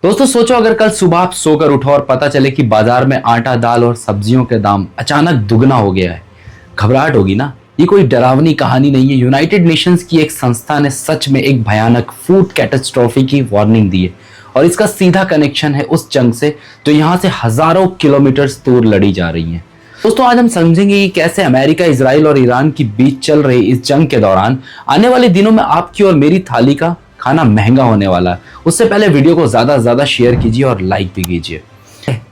दोस्तों सोचो अगर कल सुबह आप सोकर उठो और पता चले कि बाजार में आटा, दाल और सब्जियों के दाम अचानक दुगना हो गया है। घबराहट होगी ना। ये कोई डरावनी कहानी नहीं है। यूनाइटेड नेशंस की एक संस्था ने सच में एक भयानक फूड कैटास्ट्रोफी की वार्निंग दी है और इसका सीधा कनेक्शन है उस जंग से जो यहाँ से हजारों किलोमीटर दूर लड़ी जा रही है। दोस्तों आज हम समझेंगे कि कैसे अमेरिका, इजराइल और ईरान के बीच चल रही इस जंग के दौरान आने वाले दिनों में आपकी और मेरी थाली का खाना महंगा होने वाला है। उससे पहले वीडियो को ज्यादा से ज्यादा शेयर कीजिए और लाइक भी कीजिए।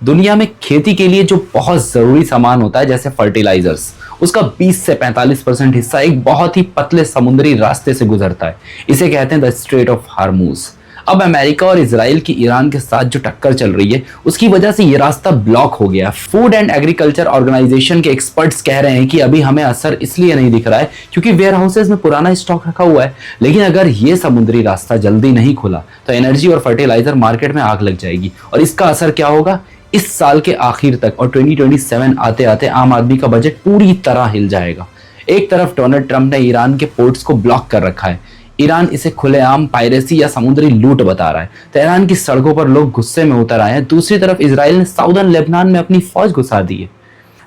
दुनिया में खेती के लिए जो बहुत जरूरी सामान होता है जैसे फर्टिलाइजर्स, उसका 20 से 45% हिस्सा एक बहुत ही पतले समुद्री रास्ते से गुजरता है। इसे कहते हैं द स्ट्रेट ऑफ हार्मूज। अब अमेरिका और इजराइल की ईरान के साथ जो टक्कर चल रही है उसकी वजह से ये रास्ता ब्लॉक हो गया। फूड एंड एग्रीकल्चर ऑर्गेनाइजेशन के एक्सपर्ट्स कह रहे हैं कि अभी हमें असर इसलिए नहीं दिख रहा है क्योंकि वेयर हाउसेज में पुराना स्टॉक रखा हुआ है, लेकिन अगर ये समुद्री रास्ता जल्दी नहीं खुला तो एनर्जी और फर्टिलाइजर मार्केट में आग लग जाएगी। और इसका असर क्या होगा? इस साल के आखिर तक और 2027 आते आते आम आदमी का बजट पूरी तरह हिल जाएगा। एक तरफ डोनाल्ड ट्रंप ने ईरान के पोर्ट्स को ब्लॉक कर रखा है। ईरान इसे खुलेआम पायरेसी या समुद्री लूट बता रहा है। तेहरान की सड़कों पर लोग गुस्से में उतर आए हैं। दूसरी तरफ इजराइल ने साउदर्न लेबनान में अपनी फौज घुसा दी है।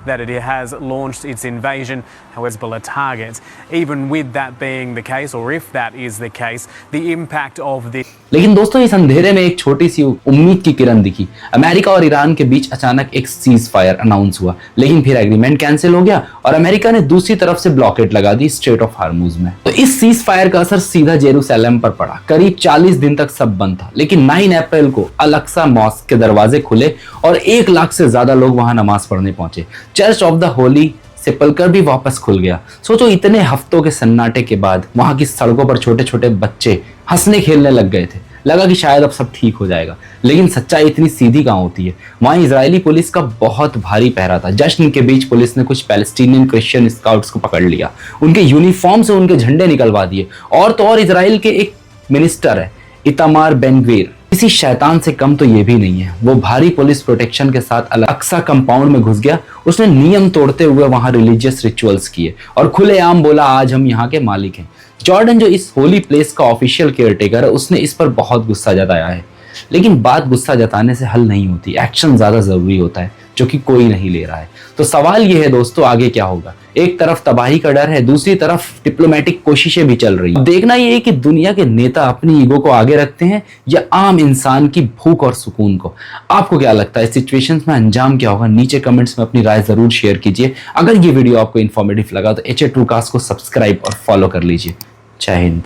That it has launched its invasion, however, Hezbollah targets. Even with that being the case, or if that is the case, the impact of the लेकिन दोस्तों इस अंधेरे में एक छोटी सी उम्मीद की किरण दिखी। अमेरिका और ईरान के बीच अचानक एक सीज फायर अनाउंस हुआ, लेकिन फिर एग्रीमेंट कैंसिल हो गया और अमेरिका ने दूसरी तरफ से ब्लॉकेट लगा दी स्ट्रेट ऑफ हार्मूज में। तो इस सीज फायर का असर सीधा जेरूसलम पर पड़ा। करीब 40 दिन तक सब बंद था, लेकिन 9 अप्रैल को अल-अक्सा मॉस्क के दरवाजे खुले और 1 लाख से ज्यादा लोग वहां नमाज पढ़ने पहुंचे। चर्च ऑफ द होली सेपल्कर भी वापस खुल गया। सोचो इतने हफ्तों के सन्नाटे के बाद वहां की सड़कों पर छोटे छोटे बच्चे हंसने खेलने लग गए थे। लगा कि शायद अब सब ठीक हो जाएगा, लेकिन सच्चाई इतनी सीधी कहां होती है। वहां इजरायली पुलिस का बहुत भारी पहरा था। जश्न के बीच पुलिस ने कुछ पैलेस्टीनियन क्रिश्चियन स्काउट्स को पकड़ लिया, उनके यूनिफॉर्म से उनके झंडे निकलवा दिए। और तो और इजराइल के एक मिनिस्टर है इतामार बेन-ग्वीर, किसी शैतान से कम तो ये भी नहीं है। वो भारी पुलिस प्रोटेक्शन के साथ अल-अक्सा कंपाउंड में घुस गया। उसने नियम तोड़ते हुए वहां रिलीजियस रिचुअल्स किए और खुलेआम बोला आज हम यहाँ के मालिक हैं। जॉर्डन जो इस होली प्लेस का ऑफिशियल केयरटेकर है, उसने इस पर बहुत गुस्सा जताया है। लेकिन बात गुस्सा जताने से हल नहीं होती, एक्शन ज्यादा जरूरी होता है जो कि कोई नहीं ले रहा है। तो सवाल ये है दोस्तों, आगे क्या होगा? एक तरफ तबाही का डर है, दूसरी तरफ डिप्लोमेटिक कोशिशें भी चल रही हैं। देखना ये है कि दुनिया के नेता अपनी ईगो को आगे रखते हैं या आम इंसान की भूख और सुकून को। आपको क्या लगता है इस सिचुएशंस में अंजाम क्या होगा? नीचे कमेंट्स में अपनी राय जरूर शेयर कीजिए। अगर ये वीडियो आपको इन्फॉर्मेटिव लगा तो HA Truecast को सब्सक्राइब और फॉलो कर लीजिए। जय हिंद।